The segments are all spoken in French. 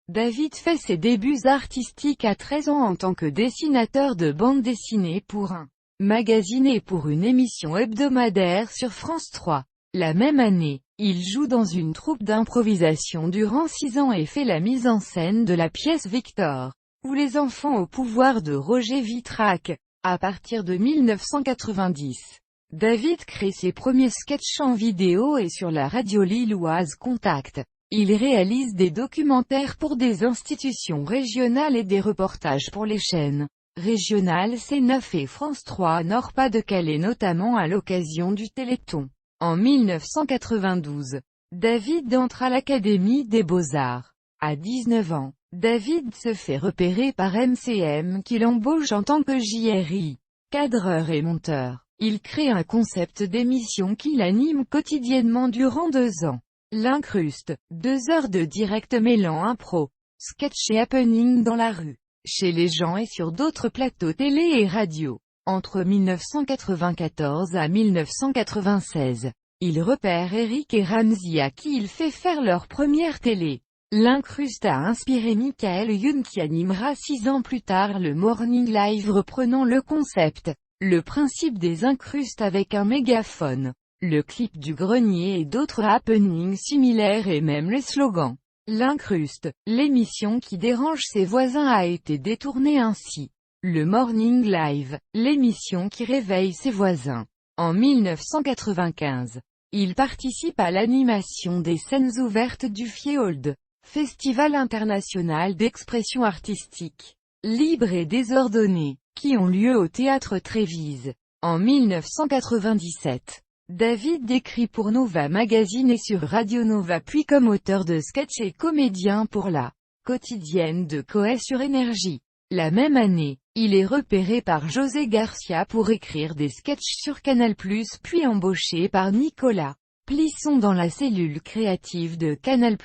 David fait ses débuts artistiques à 13 ans en tant que dessinateur de bande dessinée pour un magazine et pour une émission hebdomadaire sur France 3. La même année, il joue dans une troupe d'improvisation durant 6 ans et fait la mise en scène de la pièce Victor, ou Les enfants au pouvoir de Roger Vitrac. À partir de 1990, David crée ses premiers sketchs en vidéo et sur la radio lilloise Contact. Il réalise des documentaires pour des institutions régionales et des reportages pour les chaînes régionales C9 et France 3 Nord-Pas-de-Calais, notamment à l'occasion du Téléthon. En 1992, David entre à l'Académie des Beaux-Arts. À 19 ans, David se fait repérer par MCM qui l'embauche en tant que JRI, cadreur et monteur. Il crée un concept d'émission qu'il anime quotidiennement durant 2 ans. L'Incruste, 2 heures de direct mêlant impro, sketch et happening dans la rue, chez les gens et sur d'autres plateaux télé et radio. Entre 1994 à 1996, il repère Eric et Ramzy à qui il fait faire leur première télé. L'Incruste a inspiré Michael Youn qui animera 6 ans plus tard le Morning Live reprenant le concept, le principe des incrustes avec un mégaphone, le clip du grenier et d'autres happenings similaires et même les slogans. L'Incruste, l'émission qui dérange ses voisins a été détournée ainsi. Le Morning Live, l'émission qui réveille ses voisins. En 1995, il participe à l'animation des scènes ouvertes du Fiehold, Festival international d'expression artistique, libre et désordonnée, qui ont lieu au Théâtre Trévise. En 1997, David écrit pour Nova Magazine et sur Radio Nova puis comme auteur de sketchs et comédien pour la quotidienne de Coé sur Énergie. La même année, il est repéré par José Garcia pour écrire des sketchs sur Canal+, puis embauché par Nicolas Plisson dans la cellule créative de Canal+.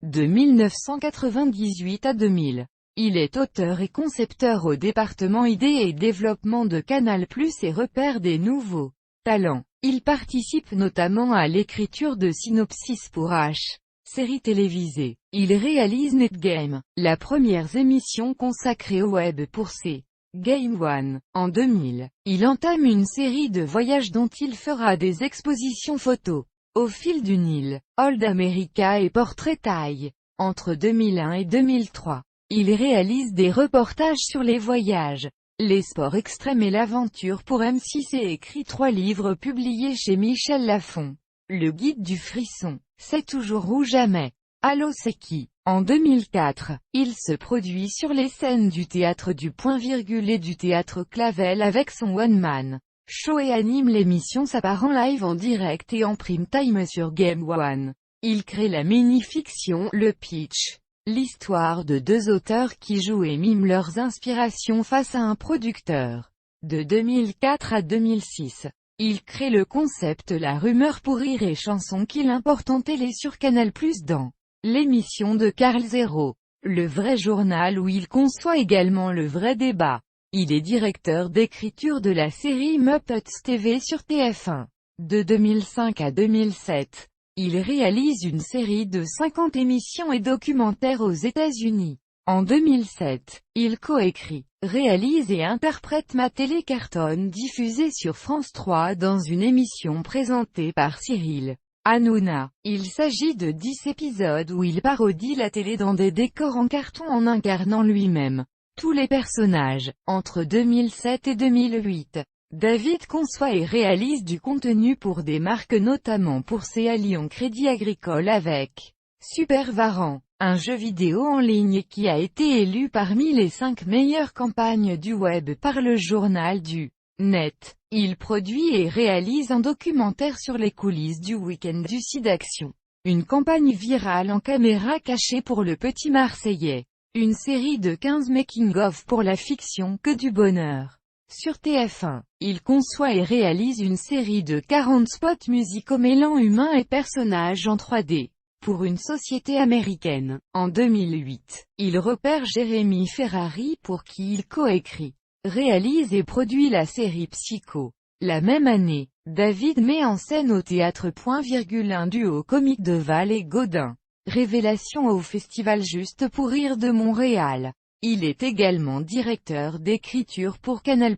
De 1998 à 2000, il est auteur et concepteur au département idées et développement de Canal+ et repère des nouveaux talents. Il participe notamment à l'écriture de synopsis pour H, série télévisée. Il réalise Netgame, la première émission consacrée au web pour ses Game One. En 2000, il entame une série de voyages dont il fera des expositions photos. Au fil du Nil, Old America et Portrait Taille. Entre 2001 et 2003, il réalise des reportages sur les voyages, les sports extrêmes et l'aventure pour M6 et écrit 3 livres publiés chez Michel Lafon. Le guide du frisson, c'est toujours ou jamais. Allô c'est qui? En 2004, il se produit sur les scènes du théâtre du Point-Virgule et du théâtre Clavel avec son one-man show et anime l'émission Ça part en live en direct et en prime time sur Game One. Il crée la mini-fiction Le Pitch, l'histoire de 2 auteurs qui jouent et miment leurs inspirations face à un producteur. De 2004 à 2006, il crée le concept La Rumeur pour rire et chansons qu'il importe en télé sur Canal+ dans l'émission de Carl Zero, Le Vrai Journal où il conçoit également Le Vrai Débat. Il est directeur d'écriture de la série Muppets TV sur TF1. De 2005 à 2007, il réalise une série de 50 émissions et documentaires aux États-Unis. En 2007, il coécrit, réalise et interprète Ma Télé Cartonne diffusée sur France 3 dans une émission présentée par Cyril Hanouna. Il s'agit de 10 épisodes où il parodie la télé dans des décors en carton en incarnant lui-même tous les personnages. Entre 2007 et 2008, David conçoit et réalise du contenu pour des marques notamment pour CA Lyon Crédit Agricole avec Super Varan, un jeu vidéo en ligne qui a été élu parmi les 5 meilleures campagnes du web par le journal du Net. Il produit et réalise un documentaire sur les coulisses du week-end du SIDAction, une campagne virale en caméra cachée pour le Petit Marseillais. Une série de 15 making-of pour la fiction Que du bonheur. Sur TF1, il conçoit et réalise une série de 40 spots musicaux mêlant humains et personnages en 3D. Pour une société américaine. En 2008, il repère Jérémy Ferrari pour qui il coécrit, réalise et produit la série Psycho. La même année, David met en scène au théâtre Point-Virgule un duo comique de Val et Gaudin. révélation au Festival Juste pour rire de Montréal. Il est également directeur d'écriture pour Canal+.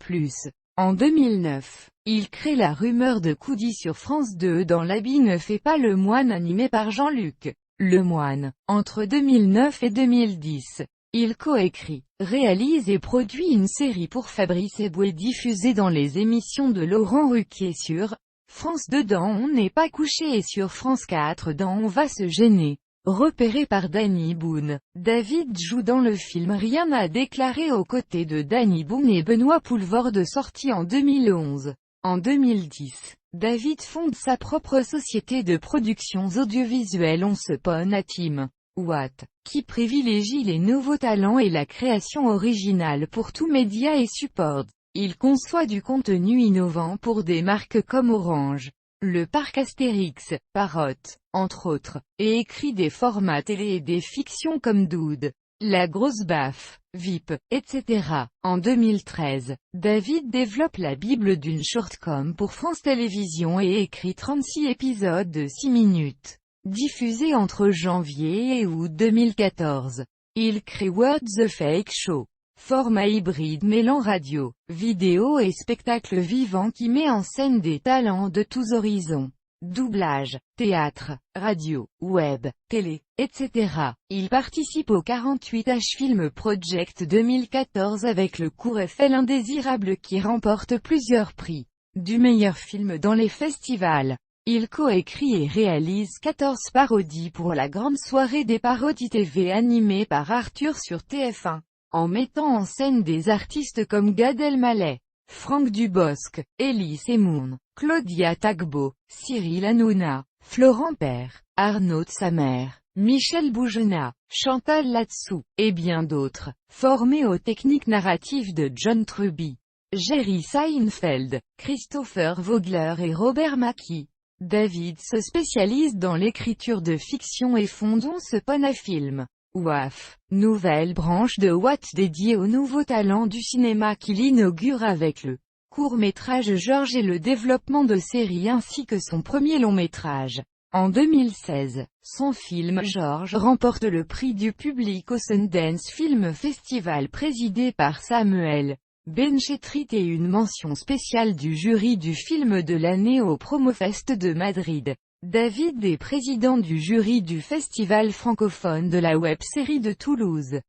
En 2009, il crée La Rumeur de Coudy sur France 2 dans L'habit ne fait pas le moine animé par Jean-Luc Lemoine. Entre 2009 et 2010, il coécrit, réalise et produit une série pour Fabrice Eboué diffusée dans les émissions de Laurent Ruquier sur France 2 dans On n'est pas couché et sur France 4 dans On va se gêner. Repéré par Danny Boone, David joue dans le film Rien à déclarer aux côtés de Danny Boone et Benoît Poelvoorde sorti en 2011. En 2010, David fonde sa propre société de productions audiovisuelles Once Upon a Time, What, qui privilégie les nouveaux talents et la création originale pour tout média et support. Il conçoit du contenu innovant pour des marques comme Orange, le parc Astérix, Parrot, entre autres, et écrit des formats télé et des fictions comme Dude, La Grosse Baffe, VIP, etc. En 2013, David développe la Bible d'une shortcom pour France Télévisions et écrit 36 épisodes de 6 minutes, diffusés entre janvier et août 2014. Il crée What the Fake Show, format hybride mêlant radio, vidéo et spectacle vivant qui met en scène des talents de tous horizons. Doublage, théâtre, radio, web, télé, etc. Il participe au 48H Film Project 2014 avec le court Eiffel Indésirable qui remporte plusieurs prix du meilleur film dans les festivals. Il coécrit et réalise 14 parodies pour la grande soirée des parodies TV animée par Arthur sur TF1, en mettant en scène des artistes comme Gad Elmaleh, Franck Dubosc, Elise Moon, Claudia Tagbo, Cyril Hanouna, Florent Père, Arnaud de Samer, Michel Boujna, Chantal Latsou, et bien d'autres, formés aux techniques narratives de John Truby, Jerry Seinfeld, Christopher Vogler et Robert Mackie. David se spécialise dans l'écriture de fiction et fonde Once Upon a Film, WAF, nouvelle branche de What dédiée aux nouveaux talents du cinéma qu'il inaugure avec le court-métrage Georges et le développement de séries ainsi que son premier long-métrage. En 2016, son film Georges remporte le prix du public au Sundance Film Festival présidé par Samuel Benchetrit et une mention spéciale du jury du film de l'année au Promofest de Madrid. David est président du jury du Festival francophone de la web-série de Toulouse.